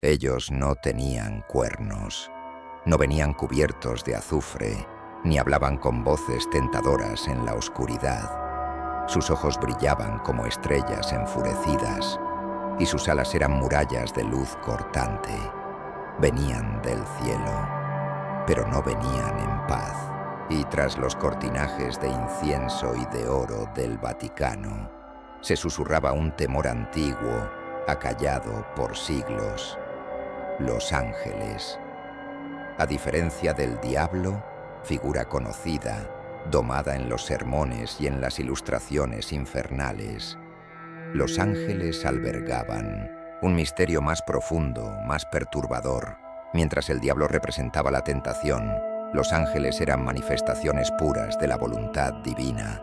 Ellos no tenían cuernos, no venían cubiertos de azufre, ni hablaban con voces tentadoras en la oscuridad. Sus ojos brillaban como estrellas enfurecidas, y sus alas eran murallas de luz cortante. Venían del cielo, pero no venían en paz. Y tras los cortinajes de incienso y de oro del Vaticano, se susurraba un temor antiguo, acallado por siglos: los ángeles. A diferencia del diablo, figura conocida, domada en los sermones y en las ilustraciones infernales, los ángeles albergaban un misterio más profundo, más perturbador. Mientras el diablo representaba la tentación, los ángeles eran manifestaciones puras de la voluntad divina,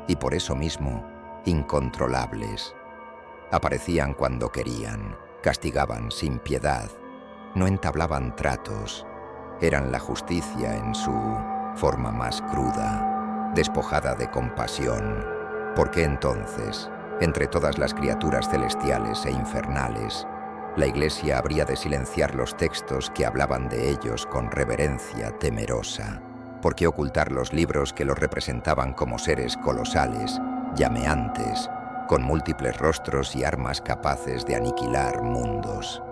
y por eso mismo, incontrolables. Aparecían cuando querían, castigaban sin piedad, no entablaban tratos, eran la justicia en su forma más cruda, despojada de compasión. ¿Por qué entonces, entre todas las criaturas celestiales e infernales, la Iglesia habría de silenciar los textos que hablaban de ellos con reverencia temerosa? ¿Por qué ocultar los libros que los representaban como seres colosales, llameantes, con múltiples rostros y armas capaces de aniquilar mundos?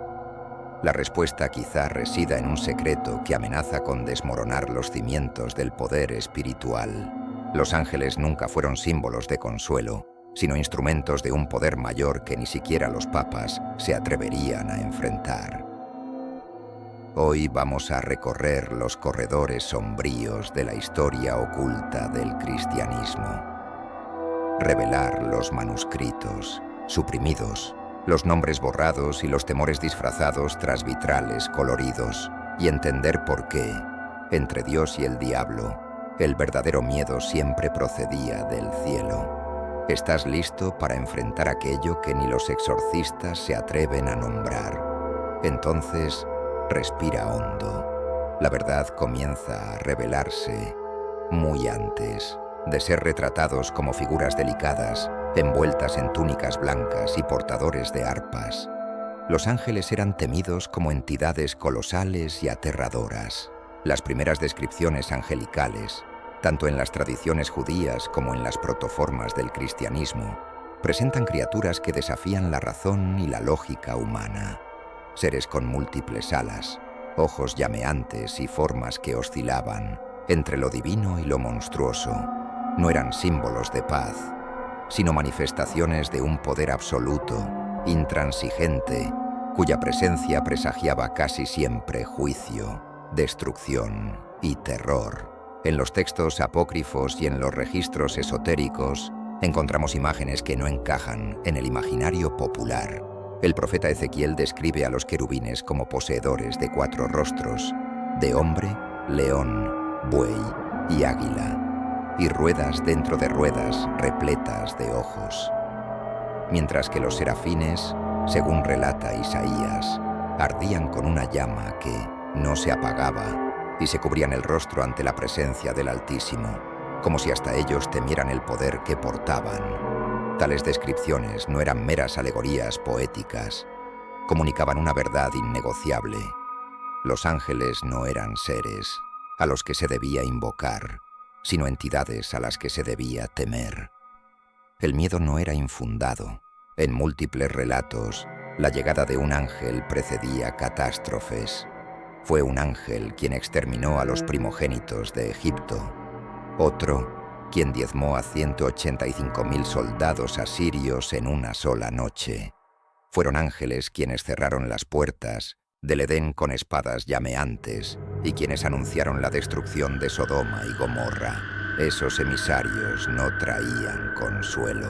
La respuesta quizá resida en un secreto que amenaza con desmoronar los cimientos del poder espiritual. Los ángeles nunca fueron símbolos de consuelo, sino instrumentos de un poder mayor que ni siquiera los papas se atreverían a enfrentar. Hoy vamos a recorrer los corredores sombríos de la historia oculta del cristianismo. Revelar los manuscritos, suprimidos, los nombres borrados y los temores disfrazados tras vitrales coloridos, y entender por qué, entre Dios y el diablo, el verdadero miedo siempre procedía del cielo. ¿Estás listo para enfrentar aquello que ni los exorcistas se atreven a nombrar? Entonces, respira hondo. La verdad comienza a revelarse muy antes de ser retratados como figuras delicadas, envueltas en túnicas blancas y portadores de arpas. Los ángeles eran temidos como entidades colosales y aterradoras. Las primeras descripciones angelicales, tanto en las tradiciones judías como en las protoformas del cristianismo, presentan criaturas que desafían la razón y la lógica humana. Seres con múltiples alas, ojos llameantes y formas que oscilaban entre lo divino y lo monstruoso. No eran símbolos de paz, sino manifestaciones de un poder absoluto, intransigente, cuya presencia presagiaba casi siempre juicio, destrucción y terror. En los textos apócrifos y en los registros esotéricos encontramos imágenes que no encajan en el imaginario popular. El profeta Ezequiel describe a los querubines como poseedores de 4 rostros, de hombre, león, buey y águila, y ruedas dentro de ruedas repletas de ojos. Mientras que los serafines, según relata Isaías, ardían con una llama que no se apagaba y se cubrían el rostro ante la presencia del Altísimo, como si hasta ellos temieran el poder que portaban. Tales descripciones no eran meras alegorías poéticas, comunicaban una verdad innegociable. Los ángeles no eran seres a los que se debía invocar, sino entidades a las que se debía temer. El miedo no era infundado. En múltiples relatos, la llegada de un ángel precedía catástrofes. Fue un ángel quien exterminó a los primogénitos de Egipto. Otro, quien diezmó a 185.000 soldados asirios en una sola noche. Fueron ángeles quienes cerraron las puertas del Edén con espadas llameantes y quienes anunciaron la destrucción de Sodoma y Gomorra. Esos emisarios no traían consuelo,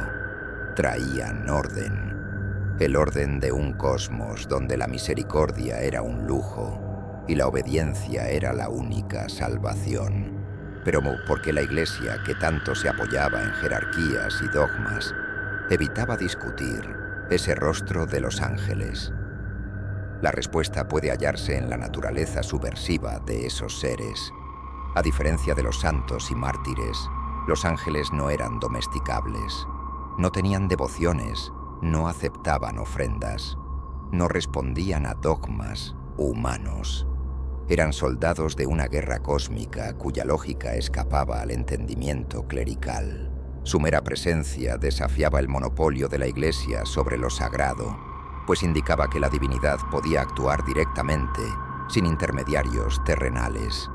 traían orden. El orden de un cosmos donde la misericordia era un lujo y la obediencia era la única salvación. Pero porque la Iglesia, que tanto se apoyaba en jerarquías y dogmas, evitaba discutir ese rostro de los ángeles. La respuesta puede hallarse en la naturaleza subversiva de esos seres. A diferencia de los santos y mártires, los ángeles no eran domesticables. No tenían devociones, no aceptaban ofrendas. no respondían a dogmas humanos. Eran soldados de una guerra cósmica cuya lógica escapaba al entendimiento clerical. Su mera presencia desafiaba el monopolio de la Iglesia sobre lo sagrado, pues indicaba que la divinidad podía actuar directamente, sin intermediarios terrenales,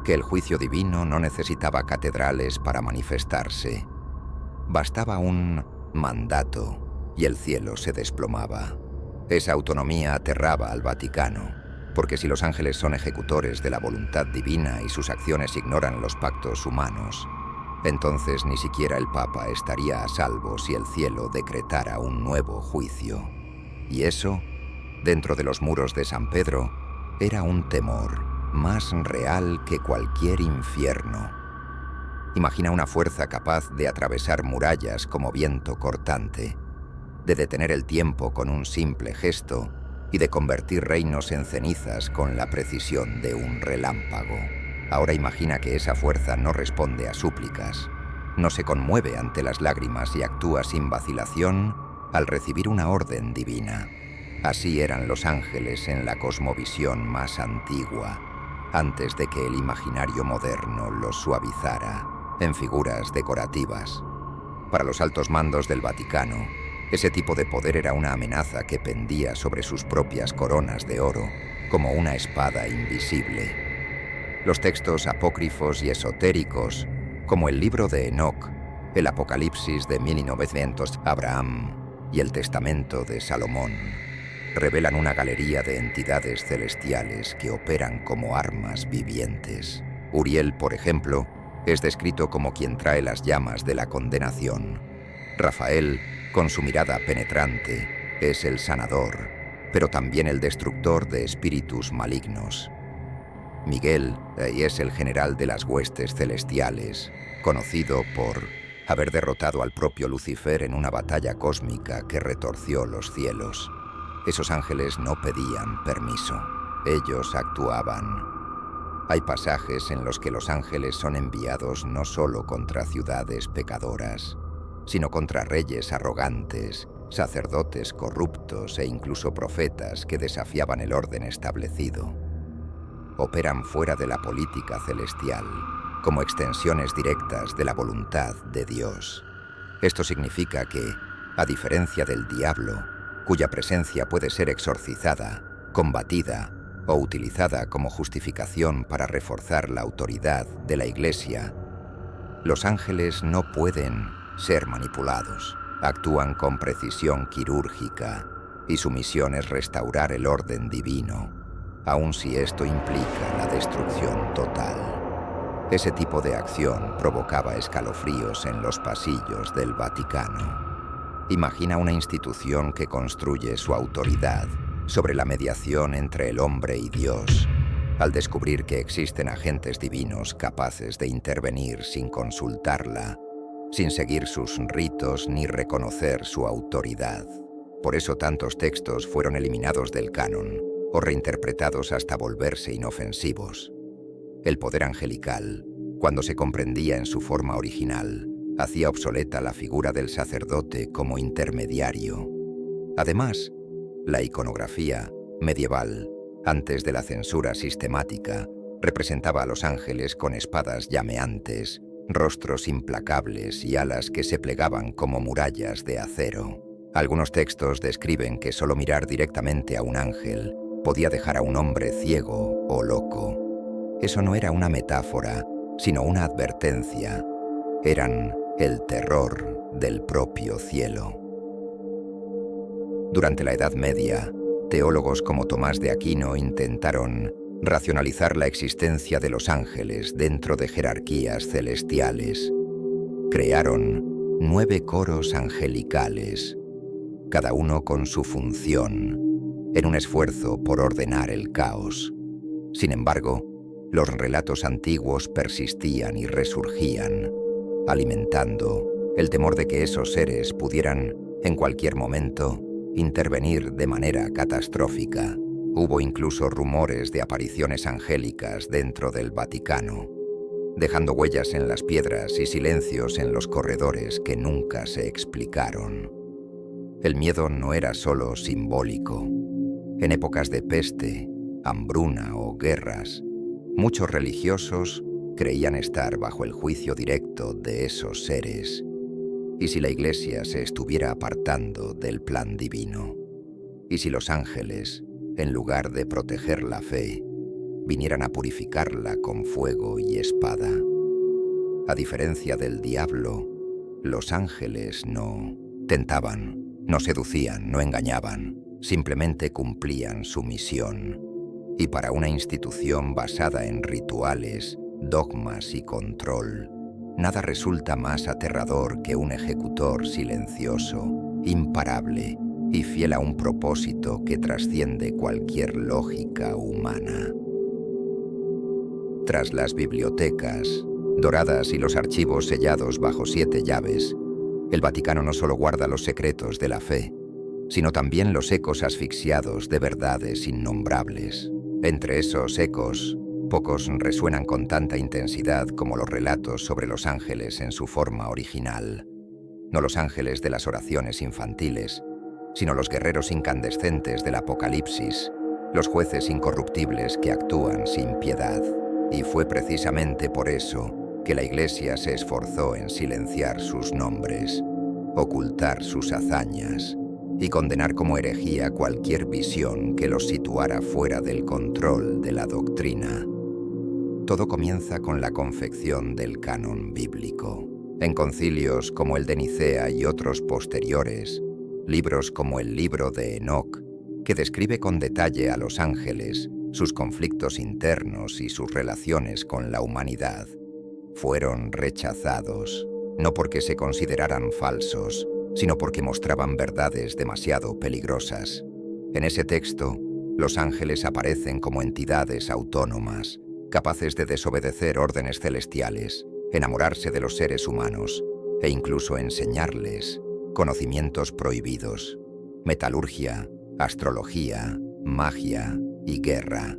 que el juicio divino no necesitaba catedrales para manifestarse. Bastaba un mandato y el cielo se desplomaba. Esa autonomía aterraba al Vaticano, porque si los ángeles son ejecutores de la voluntad divina y sus acciones ignoran los pactos humanos, entonces ni siquiera el Papa estaría a salvo si el cielo decretara un nuevo juicio. Y eso, dentro de los muros de San Pedro, era un temor más real que cualquier infierno. Imagina una fuerza capaz de atravesar murallas como viento cortante, de detener el tiempo con un simple gesto y de convertir reinos en cenizas con la precisión de un relámpago. Ahora imagina que esa fuerza no responde a súplicas, no se conmueve ante las lágrimas y actúa sin vacilación al recibir una orden divina. Así eran los ángeles en la cosmovisión más antigua, antes de que el imaginario moderno los suavizara en figuras decorativas. Para los altos mandos del Vaticano, ese tipo de poder era una amenaza que pendía sobre sus propias coronas de oro, como una espada invisible. Los textos apócrifos y esotéricos, como el libro de Enoc, el Apocalipsis de 1900, Abraham y el Testamento de Salomón, revelan una galería de entidades celestiales que operan como armas vivientes. Uriel, por ejemplo, es descrito como quien trae las llamas de la condenación. Rafael, con su mirada penetrante, es el sanador, pero también el destructor de espíritus malignos. Miguel es el general de las huestes celestiales, conocido por haber derrotado al propio Lucifer en una batalla cósmica que retorció los cielos. Esos ángeles no pedían permiso, ellos actuaban. Hay pasajes en los que los ángeles son enviados no solo contra ciudades pecadoras, sino contra reyes arrogantes, sacerdotes corruptos e incluso profetas que desafiaban el orden establecido. Operan fuera de la política celestial, como extensiones directas de la voluntad de Dios. Esto significa que, a diferencia del diablo, cuya presencia puede ser exorcizada, combatida o utilizada como justificación para reforzar la autoridad de la Iglesia, los ángeles no pueden ser manipulados. Actúan con precisión quirúrgica y su misión es restaurar el orden divino, aun si esto implica la destrucción total. Ese tipo de acción provocaba escalofríos en los pasillos del Vaticano. Imagina una institución que construye su autoridad sobre la mediación entre el hombre y Dios, al descubrir que existen agentes divinos capaces de intervenir sin consultarla, sin seguir sus ritos ni reconocer su autoridad. Por eso tantos textos fueron eliminados del canon o reinterpretados hasta volverse inofensivos. El poder angelical, cuando se comprendía en su forma original, hacía obsoleta la figura del sacerdote como intermediario. Además, la iconografía medieval, antes de la censura sistemática, representaba a los ángeles con espadas llameantes, rostros implacables y alas que se plegaban como murallas de acero. Algunos textos describen que solo mirar directamente a un ángel podía dejar a un hombre ciego o loco. Eso no era una metáfora, sino una advertencia. Eran el terror del propio cielo. Durante la Edad Media, teólogos como Tomás de Aquino intentaron racionalizar la existencia de los ángeles dentro de jerarquías celestiales. Crearon 9 coros angelicales, cada uno con su función, en un esfuerzo por ordenar el caos. Sin embargo, los relatos antiguos persistían y resurgían, alimentando el temor de que esos seres pudieran, en cualquier momento, intervenir de manera catastrófica. Hubo incluso rumores de apariciones angélicas dentro del Vaticano, dejando huellas en las piedras y silencios en los corredores que nunca se explicaron. El miedo no era solo simbólico, En épocas de peste, hambruna o guerras, muchos religiosos creían estar bajo el juicio directo de esos seres. ¿Y si la Iglesia se estuviera apartando del plan divino? ¿Y si los ángeles, en lugar de proteger la fe, vinieran a purificarla con fuego y espada? A diferencia del diablo, los ángeles no tentaban, no seducían, no engañaban, simplemente cumplían su misión. Y para una institución basada en rituales, dogmas y control, nada resulta más aterrador que un ejecutor silencioso, imparable y fiel a un propósito que trasciende cualquier lógica humana. Tras las bibliotecas doradas y los archivos sellados bajo 7 llaves, el Vaticano no solo guarda los secretos de la fe, sino también los ecos asfixiados de verdades innombrables. Entre esos ecos, pocos resuenan con tanta intensidad como los relatos sobre los ángeles en su forma original. No los ángeles de las oraciones infantiles, sino los guerreros incandescentes del Apocalipsis, los jueces incorruptibles que actúan sin piedad. Y fue precisamente por eso que la Iglesia se esforzó en silenciar sus nombres, ocultar sus hazañas y condenar como herejía cualquier visión que los situara fuera del control de la doctrina. Todo comienza con la confección del canon bíblico. En concilios como el de Nicea y otros posteriores, libros como el libro de Enoc, que describe con detalle a los ángeles, sus conflictos internos y sus relaciones con la humanidad, fueron rechazados, no porque se consideraran falsos, sino porque mostraban verdades demasiado peligrosas. En ese texto, los ángeles aparecen como entidades autónomas, capaces de desobedecer órdenes celestiales, enamorarse de los seres humanos e incluso enseñarles conocimientos prohibidos, metalurgia, astrología, magia y guerra.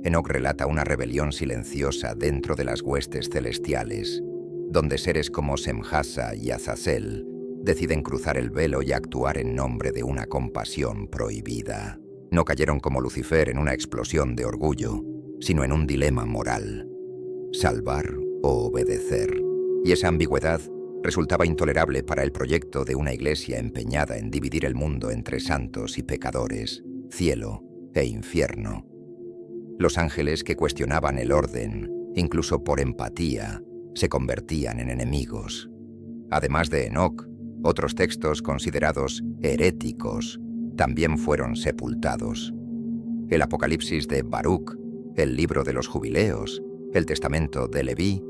Enoc relata una rebelión silenciosa dentro de las huestes celestiales, donde seres como Semjasa y Azazel deciden cruzar el velo y actuar en nombre de una compasión prohibida. No cayeron como Lucifer en una explosión de orgullo, sino en un dilema moral: salvar o obedecer. Y esa ambigüedad resultaba intolerable para el proyecto de una iglesia empeñada en dividir el mundo entre santos y pecadores, cielo e infierno. Los ángeles que cuestionaban el orden, incluso por empatía, se convertían en enemigos. Además de Enoc, otros textos considerados heréticos también fueron sepultados. El Apocalipsis de Baruch, el libro de los jubileos, el testamento de Leví,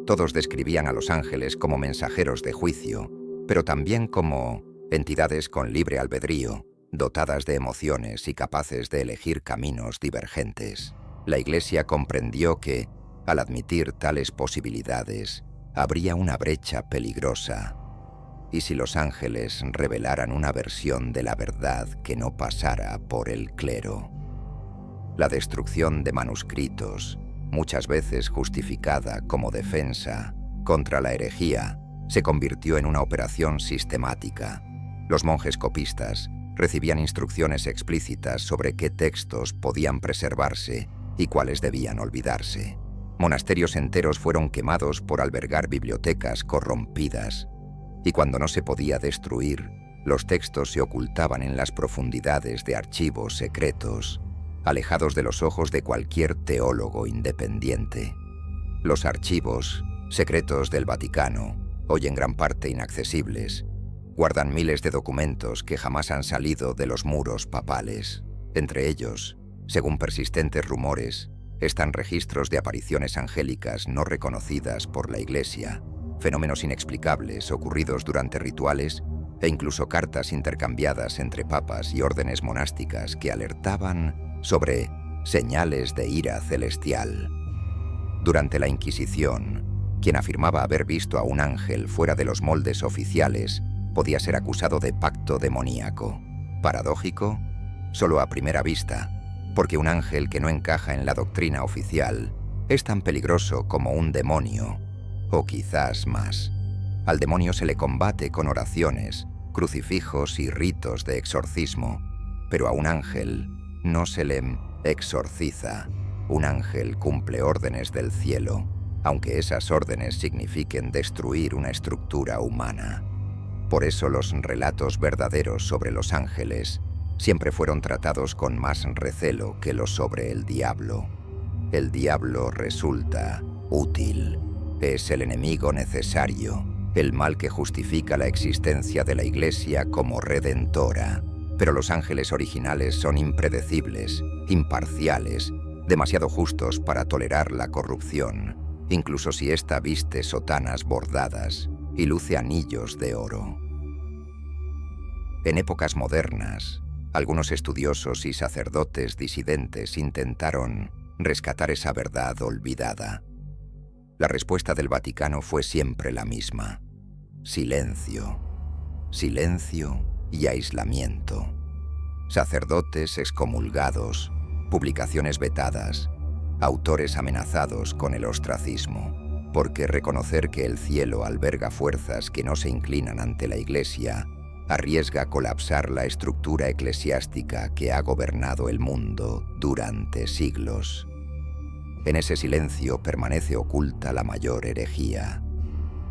todos describían a los ángeles como mensajeros de juicio, pero también como entidades con libre albedrío, dotadas de emociones y capaces de elegir caminos divergentes. La Iglesia comprendió que, al admitir tales posibilidades, habría una brecha peligrosa. ¿Y si los ángeles revelaran una versión de la verdad que no pasara por el clero? La destrucción de manuscritos, muchas veces justificada como defensa contra la herejía, se convirtió en una operación sistemática. Los monjes copistas recibían instrucciones explícitas sobre qué textos podían preservarse y cuáles debían olvidarse. Monasterios enteros fueron quemados por albergar bibliotecas corrompidas, y cuando no se podía destruir, los textos se ocultaban en las profundidades de archivos secretos, alejados de los ojos de cualquier teólogo independiente. Los archivos secretos del Vaticano, hoy en gran parte inaccesibles, guardan miles de documentos que jamás han salido de los muros papales. Entre ellos, según persistentes rumores, están registros de apariciones angélicas no reconocidas por la Iglesia, fenómenos inexplicables ocurridos durante rituales e incluso cartas intercambiadas entre papas y órdenes monásticas que alertaban sobre señales de ira celestial. Durante la Inquisición, quien afirmaba haber visto a un ángel fuera de los moldes oficiales podía ser acusado de pacto demoníaco. Paradójico, solo a primera vista, porque un ángel que no encaja en la doctrina oficial es tan peligroso como un demonio, o quizás más. Al demonio se le combate con oraciones, crucifijos y ritos de exorcismo, Pero a un ángel no se le exorciza. Un ángel cumple órdenes del cielo, aunque esas órdenes signifiquen destruir una estructura humana. Por eso los relatos verdaderos sobre los ángeles siempre fueron tratados con más recelo que los sobre el diablo. El diablo resulta útil, es el enemigo necesario, el mal que justifica la existencia de la Iglesia como redentora. Pero los ángeles originales son impredecibles, imparciales, demasiado justos para tolerar la corrupción, incluso si ésta viste sotanas bordadas y luce anillos de oro. En épocas modernas, algunos estudiosos y sacerdotes disidentes intentaron rescatar esa verdad olvidada. La respuesta del Vaticano fue siempre la misma: silencio, silencio y aislamiento. Sacerdotes excomulgados, publicaciones vetadas, autores amenazados con el ostracismo, porque reconocer que el cielo alberga fuerzas que no se inclinan ante la Iglesia arriesga colapsar la estructura eclesiástica que ha gobernado el mundo durante siglos. En ese silencio permanece oculta la mayor herejía,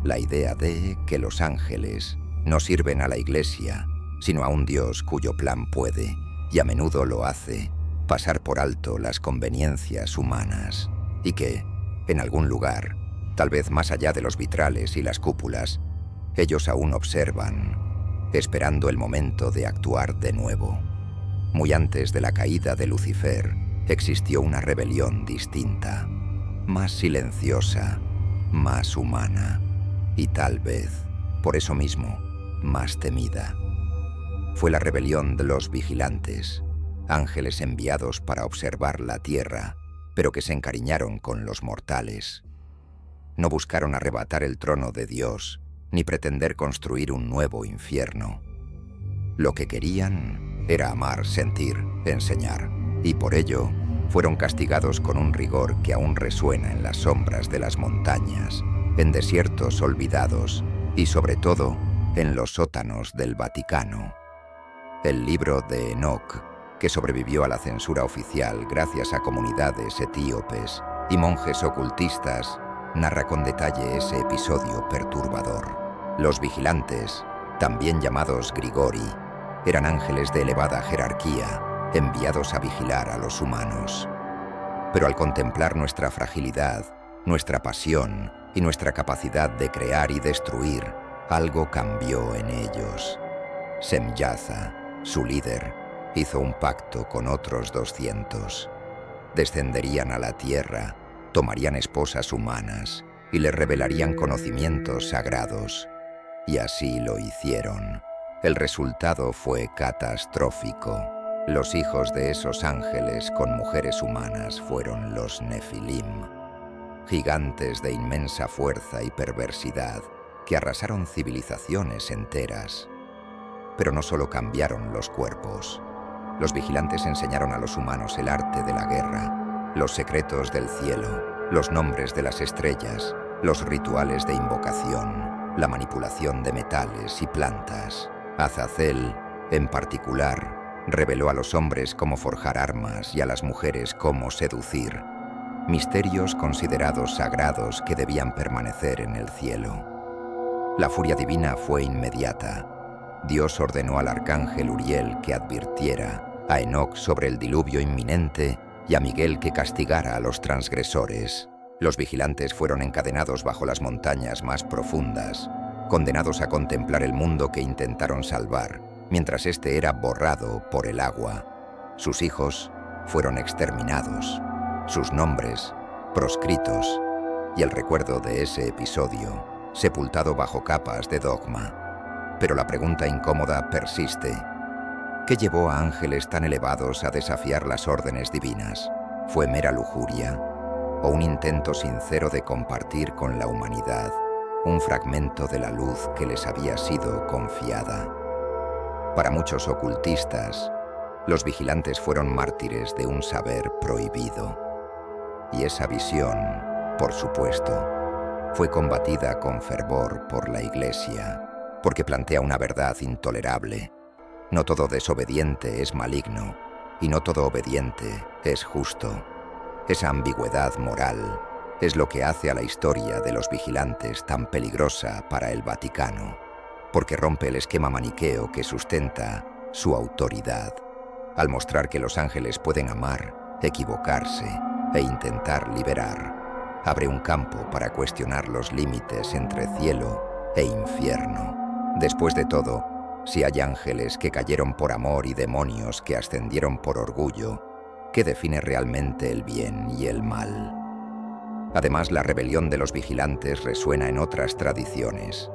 la idea de que los ángeles no sirven a la Iglesia, sino a un Dios cuyo plan puede, y a menudo lo hace, pasar por alto las conveniencias humanas, y que, en algún lugar, tal vez más allá de los vitrales y las cúpulas, ellos aún observan, esperando el momento de actuar de nuevo. Muy antes de la caída de Lucifer, existió una rebelión distinta, más silenciosa, más humana, y tal vez, por eso mismo, más temida. Fue la rebelión de los vigilantes, ángeles enviados para observar la tierra, pero que se encariñaron con los mortales. No buscaron arrebatar el trono de Dios, ni pretender construir un nuevo infierno. Lo que querían era amar, sentir, enseñar, y por ello fueron castigados con un rigor que aún resuena en las sombras de las montañas, en desiertos olvidados y sobre todo en los sótanos del Vaticano. El libro de Enoc, que sobrevivió a la censura oficial gracias a comunidades etíopes y monjes ocultistas, narra con detalle ese episodio perturbador. Los vigilantes, también llamados Grigori, eran ángeles de elevada jerarquía, enviados a vigilar a los humanos. Pero al contemplar nuestra fragilidad, nuestra pasión y nuestra capacidad de crear y destruir, algo cambió en ellos. Semyaza, su líder, hizo un pacto con otros 200. Descenderían a la tierra, tomarían esposas humanas y les revelarían conocimientos sagrados. Y así lo hicieron. El resultado fue catastrófico. Los hijos de esos ángeles con mujeres humanas fueron los Nefilim, gigantes de inmensa fuerza y perversidad que arrasaron civilizaciones enteras. Pero no solo cambiaron los cuerpos. Los vigilantes enseñaron a los humanos el arte de la guerra, los secretos del cielo, los nombres de las estrellas, los rituales de invocación, la manipulación de metales y plantas. Azazel, en particular, reveló a los hombres cómo forjar armas y a las mujeres cómo seducir, misterios considerados sagrados que debían permanecer en el cielo. La furia divina fue inmediata. Dios ordenó al arcángel Uriel que advirtiera, a Enoc sobre el diluvio inminente y a Miguel que castigara a los transgresores. Los vigilantes fueron encadenados bajo las montañas más profundas, condenados a contemplar el mundo que intentaron salvar, mientras éste era borrado por el agua. Sus hijos fueron exterminados, sus nombres proscritos, y el recuerdo de ese episodio sepultado bajo capas de dogma. Pero la pregunta incómoda persiste. ¿Qué llevó a ángeles tan elevados a desafiar las órdenes divinas? ¿Fue mera lujuria o un intento sincero de compartir con la humanidad un fragmento de la luz que les había sido confiada? Para muchos ocultistas, los vigilantes fueron mártires de un saber prohibido. Y esa visión, por supuesto, fue combatida con fervor por la Iglesia, porque plantea una verdad intolerable. No todo desobediente es maligno, y no todo obediente es justo. Esa ambigüedad moral es lo que hace a la historia de los vigilantes tan peligrosa para el Vaticano, porque rompe el esquema maniqueo que sustenta su autoridad, al mostrar que los ángeles pueden amar, equivocarse e intentar liberar. Abre un campo para cuestionar los límites entre cielo e infierno. Después de todo, si hay ángeles que cayeron por amor y demonios que ascendieron por orgullo, ¿qué define realmente el bien y el mal? Además, la rebelión de los vigilantes resuena en otras tradiciones.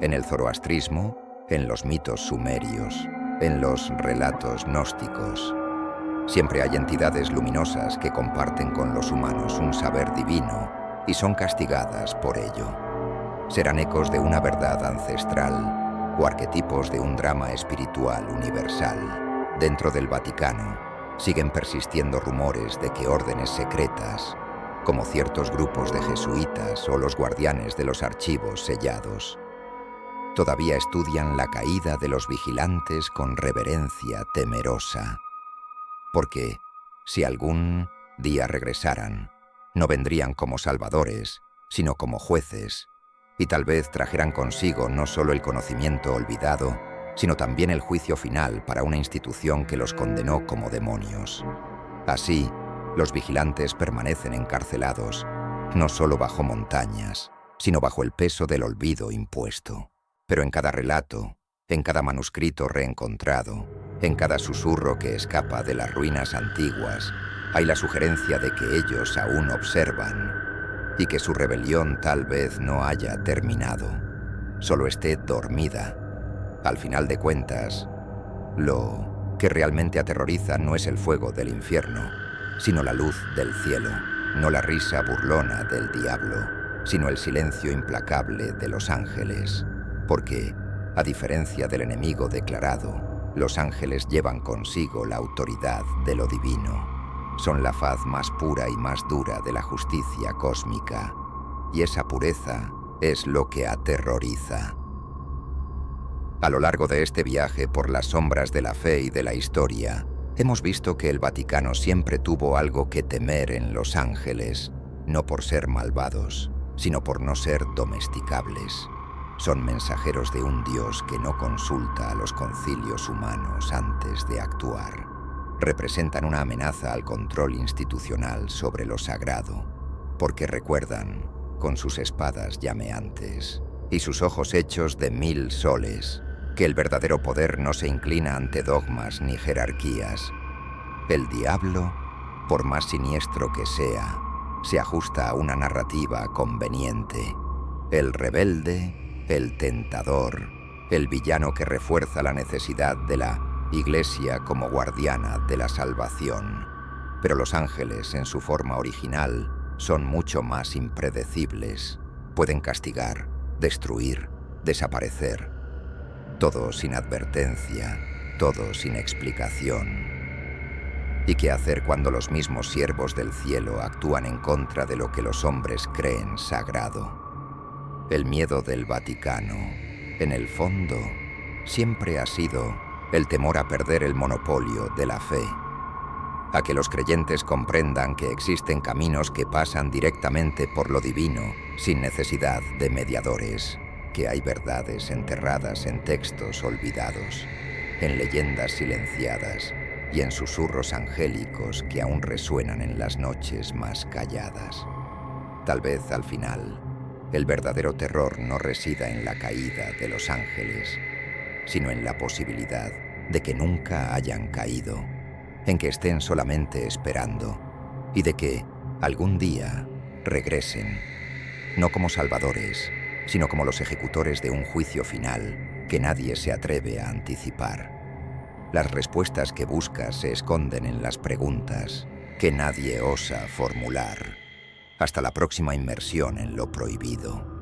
En el zoroastrismo, en los mitos sumerios, en los relatos gnósticos. Siempre hay entidades luminosas que comparten con los humanos un saber divino y son castigadas por ello. Serán ecos de una verdad ancestral o arquetipos de un drama espiritual universal. Dentro del Vaticano siguen persistiendo rumores de que órdenes secretas, como ciertos grupos de jesuitas o los guardianes de los archivos sellados, todavía estudian la caída de los vigilantes con reverencia temerosa. Porque, si algún día regresaran, no vendrían como salvadores, sino como jueces, y tal vez trajeran consigo no solo el conocimiento olvidado, sino también el juicio final para una institución que los condenó como demonios. Así, los vigilantes permanecen encarcelados, no solo bajo montañas, sino bajo el peso del olvido impuesto. Pero en cada relato, en cada manuscrito reencontrado, en cada susurro que escapa de las ruinas antiguas, hay la sugerencia de que ellos aún observan y que su rebelión tal vez no haya terminado, solo esté dormida. Al final de cuentas, lo que realmente aterroriza no es el fuego del infierno, sino la luz del cielo, no la risa burlona del diablo, sino el silencio implacable de los ángeles. Porque, a diferencia del enemigo declarado, los ángeles llevan consigo la autoridad de lo divino. Son la faz más pura y más dura de la justicia cósmica, y esa pureza es lo que aterroriza. A lo largo de este viaje por las sombras de la fe y de la historia, hemos visto que el Vaticano siempre tuvo algo que temer en los ángeles, no por ser malvados, sino por no ser domesticables. Son mensajeros de un Dios que no consulta a los concilios humanos antes de actuar. Representan una amenaza al control institucional sobre lo sagrado, porque recuerdan, con sus espadas llameantes y sus ojos hechos de 1000 soles, que el verdadero poder no se inclina ante dogmas ni jerarquías. El diablo, por más siniestro que sea, se ajusta a una narrativa conveniente. El rebelde, el tentador, el villano que refuerza la necesidad de la Iglesia como guardiana de la salvación. Pero los ángeles, en su forma original, son mucho más impredecibles. Pueden castigar, destruir, desaparecer. Todo sin advertencia, todo sin explicación. ¿Y qué hacer cuando los mismos siervos del cielo actúan en contra de lo que los hombres creen sagrado? El miedo del Vaticano, en el fondo, siempre ha sido el temor a perder el monopolio de la fe, a que los creyentes comprendan que existen caminos que pasan directamente por lo divino, sin necesidad de mediadores, que hay verdades enterradas en textos olvidados, en leyendas silenciadas y en susurros angélicos que aún resuenan en las noches más calladas. Tal vez al final, el verdadero terror no resida en la caída de los ángeles, sino en la posibilidad de que nunca hayan caído, en que estén solamente esperando, y de que, algún día, regresen, no como salvadores, sino como los ejecutores de un juicio final que nadie se atreve a anticipar. Las respuestas que buscas se esconden en las preguntas que nadie osa formular. Hasta la próxima inmersión en lo prohibido.